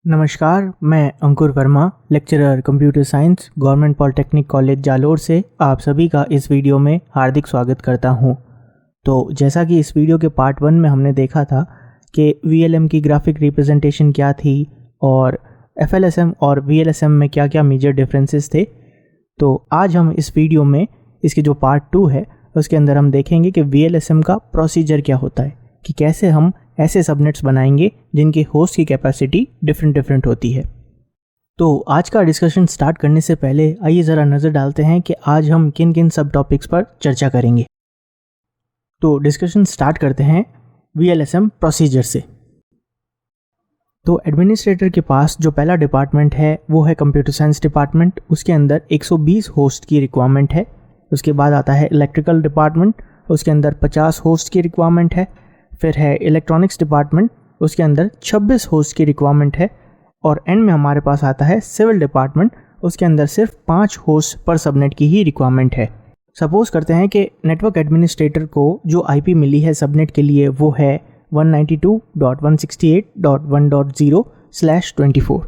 नमस्कार, मैं Ankur Verma, lecturer computer science, government polytechnic college Jalore से आप सभी का इस वीडियो में हार्दिक स्वागत करता हूं। तो जैसा कि इस वीडियो के पार्ट 1 में हमने देखा था कि VLM की ग्राफिक रिप्रेजेंटेशन क्या थी और FLSM और VLSM में क्या क्या मेजर डिफरेंसेस थे, तो आज हम इस वीडियो में इसके जो पार्ट 2 है उसके अंदर हम देखेंगे कि VLSM का प्रोसीजर क्या होता है, कि कैसे हम ऐसे सबनेट्स बनाएंगे जिनके होस्ट की कैपेसिटी डिफरेंट होती है। तो आज का डिस्कशन स्टार्ट करने से पहले आइए ज़रा नज़र डालते हैं कि आज हम किन किन सब टॉपिक्स पर चर्चा करेंगे। तो डिस्कशन स्टार्ट करते हैं VLSM प्रोसीजर से। तो एडमिनिस्ट्रेटर के पास जो पहला डिपार्टमेंट है वो है कंप्यूटर साइंस डिपार्टमेंट। उसके अंदर 120 होस्ट की रिक्वायरमेंट है। उसके बाद आता है इलेक्ट्रिकल डिपार्टमेंट, उसके अंदर 50 होस्ट की रिक्वायरमेंट है। फिर है इलेक्ट्रॉनिक्स डिपार्टमेंट, उसके अंदर 26 होस्ट की रिक्वायरमेंट है। और एंड में हमारे पास आता है सिविल डिपार्टमेंट, उसके अंदर सिर्फ 5 होस्ट पर सबनेट की ही रिक्वायरमेंट है। सपोज करते हैं कि नेटवर्क एडमिनिस्ट्रेटर को जो IP मिली है सबनेट के लिए वो है 192.168.1.0/24।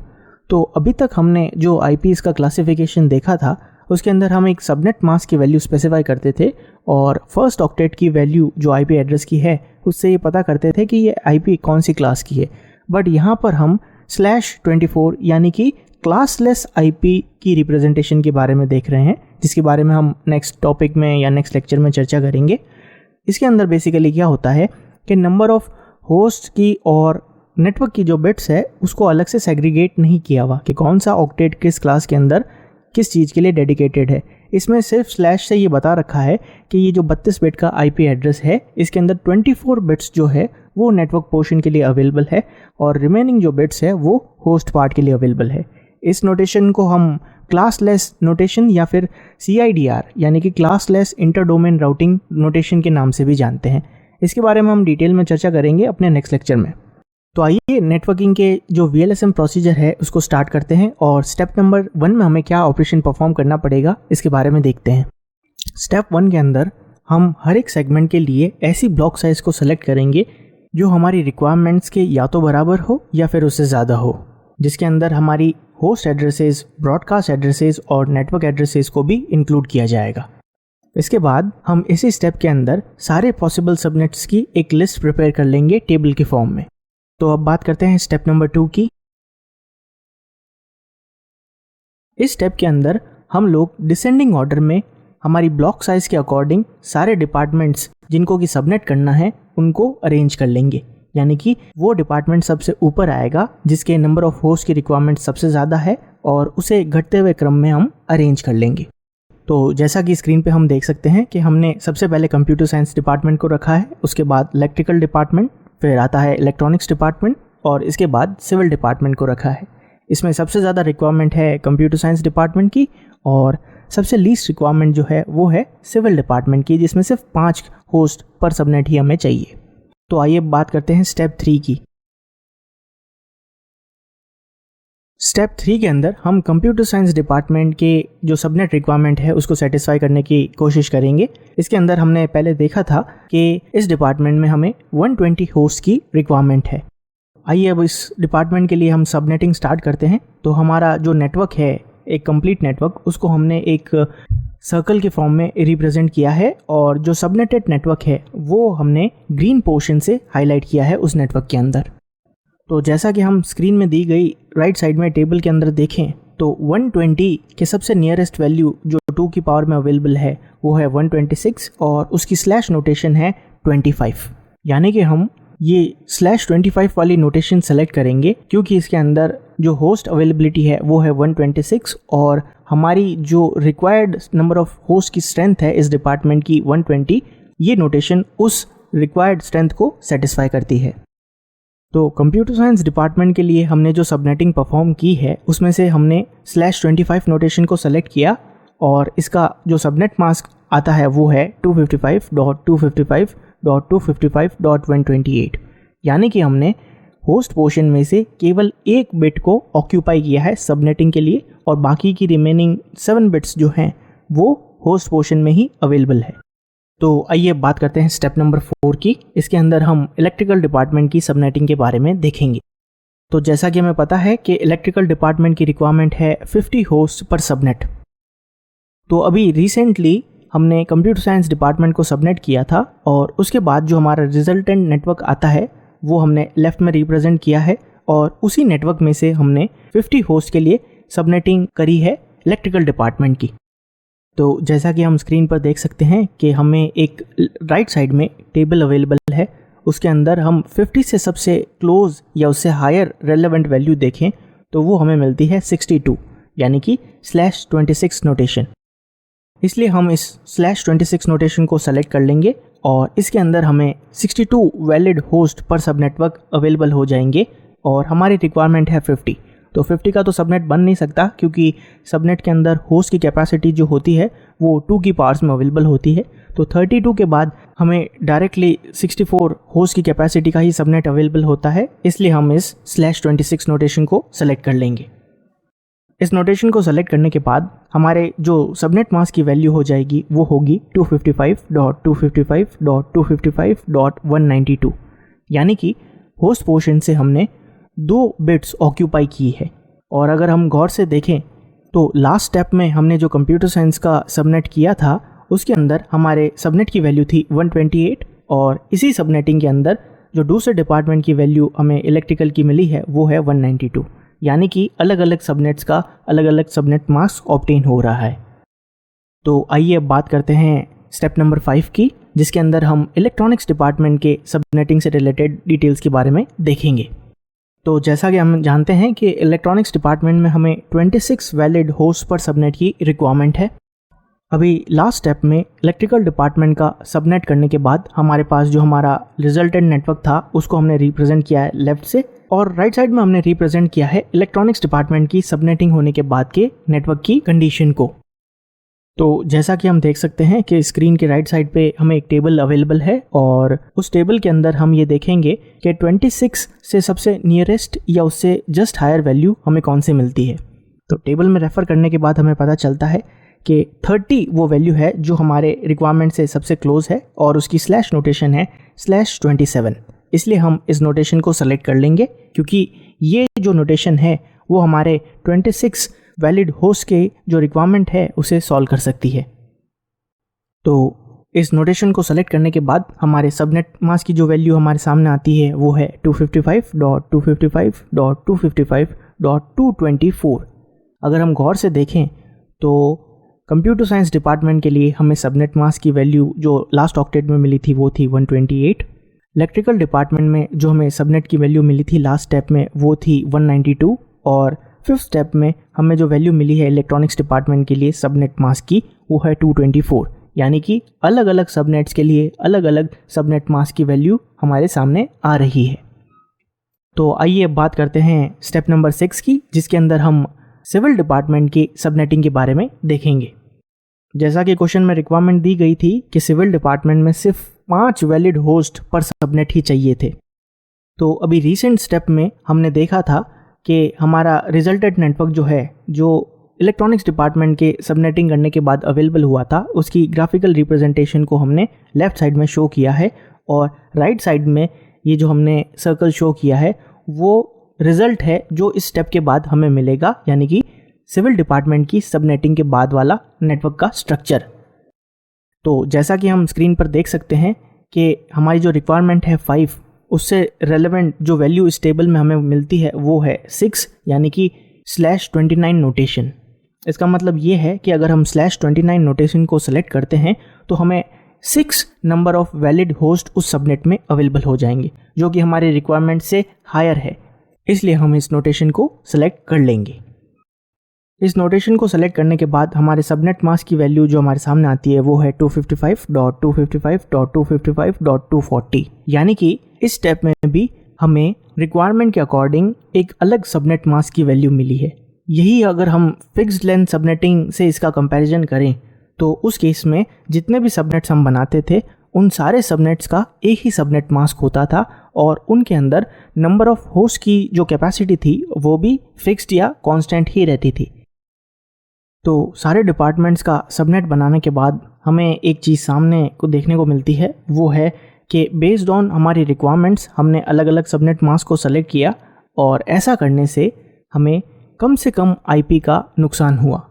तो अभी तक हमने जो IPs का क्लासिफिकेशन देखा था उसके अंदर हम एक सबनेट मास्क की वैल्यू स्पेसिफाई करते थे और फर्स्ट ऑक्टेट की वैल्यू जो IP एड्रेस की है उससे ये पता करते थे कि ये IP कौन सी क्लास की है। बट यहाँ पर हम /24 यानी कि क्लासलेस IP की रिप्रेजेंटेशन के बारे में देख रहे हैं, जिसके बारे में हम नेक्स्ट टॉपिक में या नेक्स्ट लेक्चर में चर्चा करेंगे। इसके अंदर बेसिकली क्या होता है कि नंबर ऑफ होस्ट की और नेटवर्क की जो बिट्स है उसको अलग से सेग्रीगेट नहीं किया हुआ कि कौन सा ऑक्टेट किस क्लास के अंदर किस चीज़ के लिए डेडिकेटेड है। इसमें सिर्फ स्लैश से ये बता रखा है कि ये जो 32 बिट का IP एड्रेस है इसके अंदर 24 बिट्स जो है वो नेटवर्क पोर्शन के लिए अवेलेबल है और रिमेनिंग जो बिट्स है वो होस्ट पार्ट के लिए अवेलेबल है। इस नोटेशन को हम क्लासलेस नोटेशन या फिर CIDR यानी कि classless inter domain routing notation के नाम से भी जानते हैं। इसके बारे में हम डिटेल में चर्चा करेंगे अपने नेक्स्ट लेक्चर में। तो आइए नेटवर्किंग के जो VLSM प्रोसीजर है उसको स्टार्ट करते हैं और स्टेप नंबर 1 में हमें क्या ऑपरेशन परफॉर्म करना पड़ेगा इसके बारे में देखते हैं। स्टेप 1 के अंदर हम हर एक सेगमेंट के लिए ऐसी ब्लॉक साइज को सेलेक्ट करेंगे जो हमारी रिक्वायरमेंट्स के या तो बराबर हो या फिर उससे ज़्यादा हो, जिसके अंदर हमारी होस्ट एड्रेसेस, ब्रॉडकास्ट एड्रेसेस और नेटवर्क एड्रेसेस को भी इंक्लूड किया जाएगा। इसके बाद हम इसी स्टेप के अंदर सारे पॉसिबल सबनेट्स की एक लिस्ट प्रिपेयर कर लेंगे टेबल के फॉर्म में। तो अब बात करते हैं स्टेप नंबर 2 की। इस स्टेप के अंदर हम लोग डिसेंडिंग ऑर्डर में हमारी ब्लॉक साइज के अकॉर्डिंग सारे डिपार्टमेंट्स जिनको कि सबनेट करना है उनको अरेंज कर लेंगे, यानी कि वो डिपार्टमेंट सबसे ऊपर आएगा जिसके नंबर ऑफ होस्ट की रिक्वायरमेंट सबसे ज़्यादा है और उसे घटते हुए क्रम में हम अरेंज कर लेंगे। तो जैसा कि स्क्रीन पे हम देख सकते हैं कि हमने सबसे पहले कंप्यूटर साइंस डिपार्टमेंट को रखा है, उसके बाद इलेक्ट्रिकल डिपार्टमेंट, फिर आता है इलेक्ट्रॉनिक्स डिपार्टमेंट और इसके बाद सिविल डिपार्टमेंट को रखा है। इसमें सबसे ज़्यादा रिक्वायरमेंट है कंप्यूटर साइंस डिपार्टमेंट की और सबसे लीस्ट रिक्वायरमेंट जो है वो है सिविल डिपार्टमेंट की, जिसमें सिर्फ 5 होस्ट पर सबनेट ही हमें चाहिए। तो आइए बात करते हैं स्टेप 3 की। स्टेप 3 के अंदर हम कंप्यूटर साइंस डिपार्टमेंट के जो सबनेट रिक्वायरमेंट है उसको सेटिस्फाई करने की कोशिश करेंगे। इसके अंदर हमने पहले देखा था कि इस डिपार्टमेंट में हमें 120 होस्ट की रिक्वायरमेंट है। आइए अब इस डिपार्टमेंट के लिए हम सबनेटिंग स्टार्ट करते हैं। तो हमारा जो नेटवर्क है, एक कंप्लीट नेटवर्क, उसको हमने एक सर्कल के फॉर्म में रिप्रेजेंट किया है और जो सबनेटेड नेटवर्क है वो हमने ग्रीन पोर्शन से हाईलाइट किया है उस नेटवर्क के अंदर। तो जैसा कि हम स्क्रीन में दी गई राइट साइड में टेबल के अंदर देखें तो 120 के सबसे नियरेस्ट वैल्यू जो 2 की पावर में अवेलेबल है वो है 126 और उसकी स्लैश नोटेशन है 25। यानी कि हम ये /25 वाली नोटेशन सेलेक्ट करेंगे क्योंकि इसके अंदर जो होस्ट अवेलेबिलिटी है वो है 126 और हमारी जो रिक्वायर्ड नंबर ऑफ होस्ट की स्ट्रेंथ है इस डिपार्टमेंट की 120। ये नोटेशन उस रिक्वायर्ड स्ट्रेंथ को सेटिस्फाई करती है। तो कंप्यूटर साइंस डिपार्टमेंट के लिए हमने जो सबनेटिंग परफॉर्म की है उसमें से हमने /25 नोटेशन को सेलेक्ट किया और इसका जो सबनेट मास्क आता है वो है 255.255.255.128। यानी कि हमने होस्ट पोर्शन में से केवल एक बिट को ऑक्यूपाई किया है सबनेटिंग के लिए और बाकी की रिमेनिंग 7 बिट्स जो हैं वो होस्ट पोर्शन में ही अवेलेबल है। तो आइए बात करते हैं स्टेप नंबर 4 की। इसके अंदर हम इलेक्ट्रिकल डिपार्टमेंट की सबनेटिंग के बारे में देखेंगे। तो जैसा कि हमें पता है कि इलेक्ट्रिकल डिपार्टमेंट की रिक्वायरमेंट है 50 होस्ट पर सबनेट। तो अभी रिसेंटली हमने कंप्यूटर साइंस डिपार्टमेंट को सबनेट किया था और उसके बाद जो हमारा रिजल्टेंट नेटवर्क आता है वो हमने लेफ्ट में रिप्रेजेंट किया है और उसी नेटवर्क में से हमने 50 होस्ट के लिए सबनेटिंग करी है इलेक्ट्रिकल डिपार्टमेंट की। तो जैसा कि हम स्क्रीन पर देख सकते हैं कि हमें एक राइट साइड में टेबल अवेलेबल है, उसके अंदर हम 50 से सबसे क्लोज या उससे हायर रेलेवेंट वैल्यू देखें तो वो हमें मिलती है 62, यानी कि /26 नोटेशन। इसलिए हम इस /26 नोटेशन को सेलेक्ट कर लेंगे और इसके अंदर हमें 62 वैलिड होस्ट पर सब नेटवर्क अवेलेबल हो जाएंगे और हमारी रिक्वायरमेंट है 50। तो 50 का तो सबनेट बन नहीं सकता क्योंकि सबनेट के अंदर होस्ट की कैपेसिटी जो होती है वो 2 की पावर्स में अवेलेबल होती है। तो 32 के बाद हमें डायरेक्टली 64 होस्ट की कैपेसिटी का ही सबनेट अवेलेबल होता है, इसलिए हम इस /26 नोटेशन को सेलेक्ट कर लेंगे। इस नोटेशन को सेलेक्ट करने के बाद हमारे जो सबनेट मास्क की वैल्यू हो जाएगी वो होगी 255.255.255.192, यानी कि होस्ट पोर्शन से हमने 2 बिट्स ऑक्यूपाई की है। और अगर हम गौर से देखें तो लास्ट स्टेप में हमने जो कंप्यूटर साइंस का सबनेट किया था उसके अंदर हमारे सबनेट की वैल्यू थी 128 और इसी सबनेटिंग के अंदर जो दूसरे डिपार्टमेंट की वैल्यू हमें इलेक्ट्रिकल की मिली है वो है 192, यानी कि अलग अलग सबनेट्स का अलग अलग सबनेट मास्क ऑब्टेन हो रहा है। तो आइए अब बात करते हैं स्टेप नंबर 5 की, जिसके अंदर हम इलेक्ट्रॉनिक्स डिपार्टमेंट के सबनेटिंग से रिलेटेड डिटेल्स के बारे में देखेंगे। तो जैसा कि हम जानते हैं कि इलेक्ट्रॉनिक्स डिपार्टमेंट में हमें 26 वैलिड होस्ट पर सबनेट की रिक्वायरमेंट है। अभी लास्ट स्टेप में इलेक्ट्रिकल डिपार्टमेंट का सबनेट करने के बाद हमारे पास जो हमारा रिजल्टेंट नेटवर्क था उसको हमने रिप्रेजेंट किया है लेफ्ट से, और राइट साइड में हमने रिप्रेजेंट किया है इलेक्ट्रॉनिक्स डिपार्टमेंट की सबनेटिंग होने के बाद के नेटवर्क की कंडीशन को। तो जैसा कि हम देख सकते हैं कि स्क्रीन के राइट साइड पे हमें एक टेबल अवेलेबल है और उस टेबल के अंदर हम ये देखेंगे कि 26 से सबसे नियरेस्ट या उससे जस्ट हायर वैल्यू हमें कौन से मिलती है। तो टेबल में रेफर करने के बाद हमें पता चलता है कि 30 वो वैल्यू है जो हमारे रिक्वायरमेंट से सबसे क्लोज है और उसकी स्लैश नोटेशन है /27। इसलिए हम इस नोटेशन को सेलेक्ट कर लेंगे क्योंकि ये जो नोटेशन है वो हमारे 26 वैलिड होस्ट के जो रिक्वायरमेंट है उसे सॉल्व कर सकती है। तो इस नोटेशन को सेलेक्ट करने के बाद हमारे सबनेट मास्क की जो वैल्यू हमारे सामने आती है वो है 255.255.255.224। अगर हम गौर से देखें तो कंप्यूटर साइंस डिपार्टमेंट के लिए हमें सबनेट मास्क की वैल्यू जो लास्ट ऑक्टेट में मिली थी वो थी 128। इलेक्ट्रिकल डिपार्टमेंट में जो हमें सबनेट की वैल्यू मिली थी लास्ट स्टेप में वो थी 192 और फिफ्थ स्टेप में हमें जो वैल्यू मिली है इलेक्ट्रॉनिक्स डिपार्टमेंट के लिए सबनेट मास्क की वो है 224, यानी कि अलग अलग सबनेट्स के लिए अलग अलग सबनेट मास्क की वैल्यू हमारे सामने आ रही है। तो आइए अब बात करते हैं स्टेप नंबर 6 की, जिसके अंदर हम सिविल डिपार्टमेंट की सबनेटिंग के बारे में देखेंगे। जैसा कि क्वेश्चन में रिक्वायरमेंट दी गई थी कि सिविल डिपार्टमेंट में सिर्फ 5 वैलिड होस्ट पर सबनेट ही चाहिए थे। तो अभी रिसेंट स्टेप में हमने देखा था कि हमारा रिजल्टेंट नेटवर्क जो है, जो इलेक्ट्रॉनिक्स डिपार्टमेंट के सबनेटिंग करने के बाद अवेलेबल हुआ था, उसकी ग्राफिकल रिप्रेजेंटेशन को हमने लेफ्ट साइड में शो किया है और राइट साइड में ये जो हमने सर्कल शो किया है वो रिजल्ट है जो इस स्टेप के बाद हमें मिलेगा, यानी कि सिविल डिपार्टमेंट की सबनेटिंग के बाद वाला नेटवर्क का स्ट्रक्चर। तो जैसा कि हम स्क्रीन पर देख सकते हैं कि हमारी जो रिक्वायरमेंट है 5, उससे रेलेवेंट जो वैल्यू इस टेबल में हमें मिलती है वो है 6, यानी कि /29 नोटेशन। इसका मतलब ये है कि अगर हम /29 नोटेशन को सेलेक्ट करते हैं तो हमें 6 नंबर ऑफ वैलिड होस्ट उस सबनेट में अवेलेबल हो जाएंगे, जो कि हमारी रिक्वायरमेंट से हायर है। इसलिए हम इस नोटेशन को सेलेक्ट कर लेंगे। इस नोटेशन को सेलेक्ट करने के बाद हमारे सबनेट मास्क की वैल्यू जो हमारे सामने आती है वो है 255.255.255.240, यानी कि इस स्टेप में भी हमें रिक्वायरमेंट के अकॉर्डिंग एक अलग सबनेट मास्क की वैल्यू मिली है। यही अगर हम फिक्स्ड लेंथ सबनेटिंग से इसका कंपैरिजन करें तो उस केस में जितने भी सबनेट्स हम बनाते थे उन सारे सबनेट्स का एक ही सबनेट मास्क होता था और उनके अंदर नंबर ऑफ होस्ट की जो कैपेसिटी थी वो भी फिक्स्ड या कांस्टेंट ही रहती थी। तो सारे डिपार्टमेंट्स का सबनेट बनाने के बाद हमें एक चीज़ सामने को देखने को मिलती है, वो है कि बेस्ड ऑन हमारी रिक्वायरमेंट्स हमने अलग अलग सबनेट मास्क को सेलेक्ट किया और ऐसा करने से हमें कम से कम आईपी का नुकसान हुआ।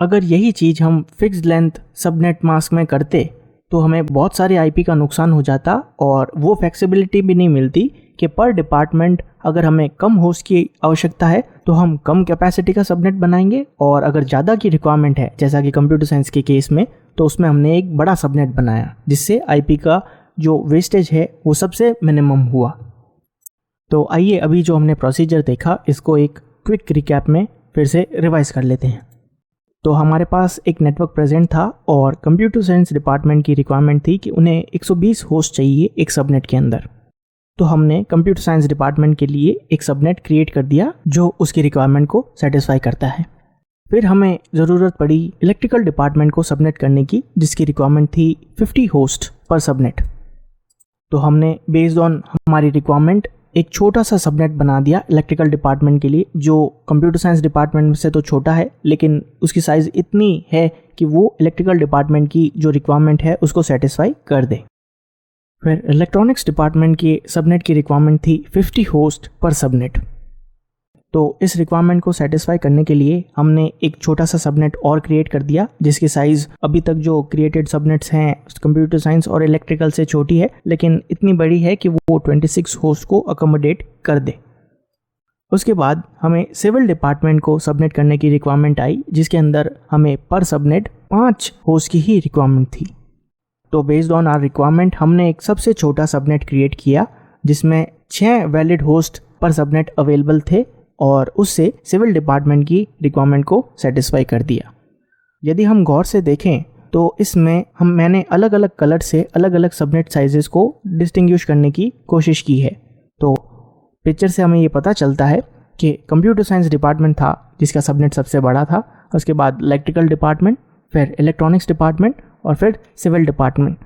अगर यही चीज़ हम फिक्स्ड लेंथ सबनेट मास्क में करते तो हमें बहुत सारे आईपी का नुकसान हो जाता और वो फ्लेक्सिबिलिटी भी नहीं मिलती कि पर डिपार्टमेंट अगर हमें कम होस्ट की आवश्यकता है तो हम कम कैपेसिटी का सबनेट बनाएंगे, और अगर ज़्यादा की रिक्वायरमेंट है जैसा कि कंप्यूटर साइंस के केस में, तो उसमें हमने एक बड़ा सबनेट बनाया जिससे आईपी का जो वेस्टेज है वो सबसे मिनिमम हुआ। तो आइए अभी जो हमने प्रोसीजर देखा इसको एक क्विक रिकैप में फिर से रिवाइज कर लेते हैं। तो हमारे पास एक नेटवर्क प्रेजेंट था और कंप्यूटर साइंस डिपार्टमेंट की रिक्वायरमेंट थी कि उन्हें 120 होस्ट चाहिए एक सबनेट के अंदर। तो हमने कंप्यूटर साइंस डिपार्टमेंट के लिए एक सबनेट क्रिएट कर दिया जो उसकी रिक्वायरमेंट को सेटिस्फाई करता है। फिर हमें ज़रूरत पड़ी इलेक्ट्रिकल डिपार्टमेंट को सबनेट करने की जिसकी रिक्वायरमेंट थी 50 होस्ट पर सबनेट। तो हमने बेस्ड ऑन हमारी रिक्वायरमेंट एक छोटा सा सबनेट बना दिया इलेक्ट्रिकल डिपार्टमेंट के लिए, जो कंप्यूटर साइंस डिपार्टमेंट से तो छोटा है लेकिन उसकी साइज़ इतनी है कि वो इलेक्ट्रिकल डिपार्टमेंट की जो रिक्वायरमेंट है उसको सेटिस्फाई कर दे। फिर इलेक्ट्रॉनिक्स डिपार्टमेंट की सबनेट की रिक्वायरमेंट थी 50 होस्ट पर सबनेट। तो इस रिक्वायरमेंट को सेटिस्फाई करने के लिए हमने एक छोटा सा सबनेट और क्रिएट कर दिया जिसकी साइज़ अभी तक जो क्रिएटेड सबनेट्स हैं कंप्यूटर साइंस और इलेक्ट्रिकल से छोटी है, लेकिन इतनी बड़ी है कि वो 26 होस्ट को अकोमोडेट कर दे। उसके बाद हमें सिविल डिपार्टमेंट को सबनेट करने की रिक्वायरमेंट आई जिसके अंदर हमें पर सबनेट 5 होस्ट की ही रिक्वायरमेंट थी। तो बेस्ड ऑन आवर रिक्वायरमेंट हमने एक सबसे छोटा सबनेट क्रिएट किया जिसमें 6 वैलिड होस्ट पर सबनेट अवेलेबल थे और उससे सिविल डिपार्टमेंट की रिक्वायरमेंट को सेटिस्फाई कर दिया। यदि हम गौर से देखें तो इसमें मैंने अलग अलग कलर से अलग अलग सबनेट साइजेस को डिस्टिंग्विश करने की कोशिश की है। तो पिक्चर से हमें ये पता चलता है कि कंप्यूटर साइंस डिपार्टमेंट था जिसका सबनेट सबसे बड़ा था, उसके बाद इलेक्ट्रिकल डिपार्टमेंट, फिर इलेक्ट्रॉनिक्स डिपार्टमेंट और फिर सिविल डिपार्टमेंट।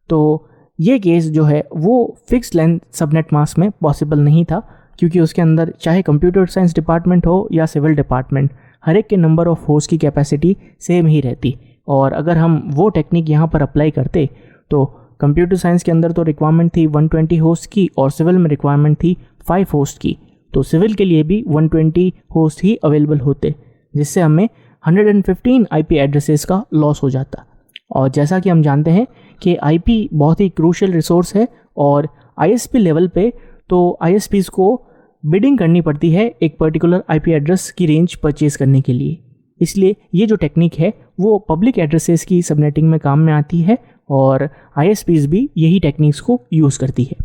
तो ये केस जो है वो फिक्स्ड लेंथ सबनेट मास्क में पॉसिबल नहीं था क्योंकि उसके अंदर चाहे कंप्यूटर साइंस डिपार्टमेंट हो या सिविल डिपार्टमेंट, हर एक के नंबर ऑफ होस्ट की कैपेसिटी सेम ही रहती। और अगर हम वो टेक्निक यहाँ पर अप्लाई करते तो कंप्यूटर साइंस के अंदर तो रिक्वायरमेंट थी 120 होस्ट की और सिविल में रिक्वायरमेंट थी 5 होस्ट की, तो सिविल के लिए भी 120 होस्ट ही अवेलेबल होते जिससे हमें 115 आईपी एड्रेसेस का लॉस हो जाता। और जैसा कि हम जानते हैं कि आईपी बहुत ही क्रूशियल रिसोर्स है और आईएसपी लेवल पे तो आईएसपीज़ को बिडिंग करनी पड़ती है एक पर्टिकुलर आईपी एड्रेस की रेंज परचेज करने के लिए। इसलिए ये जो टेक्निक है वो पब्लिक एड्रेसेस की सबनेटिंग में काम में आती है और आईएसपीज़ भी यही टेक्निक्स को यूज़ करती है।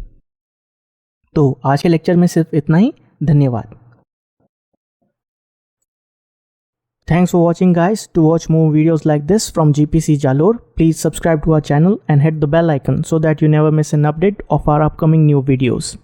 तो आज के लेक्चर में सिर्फ इतना ही। धन्यवाद। Thanks for watching guys. To watch more videos like this from GPC Jalore, please subscribe to our channel and hit the bell icon so that you never miss an update of our upcoming new videos.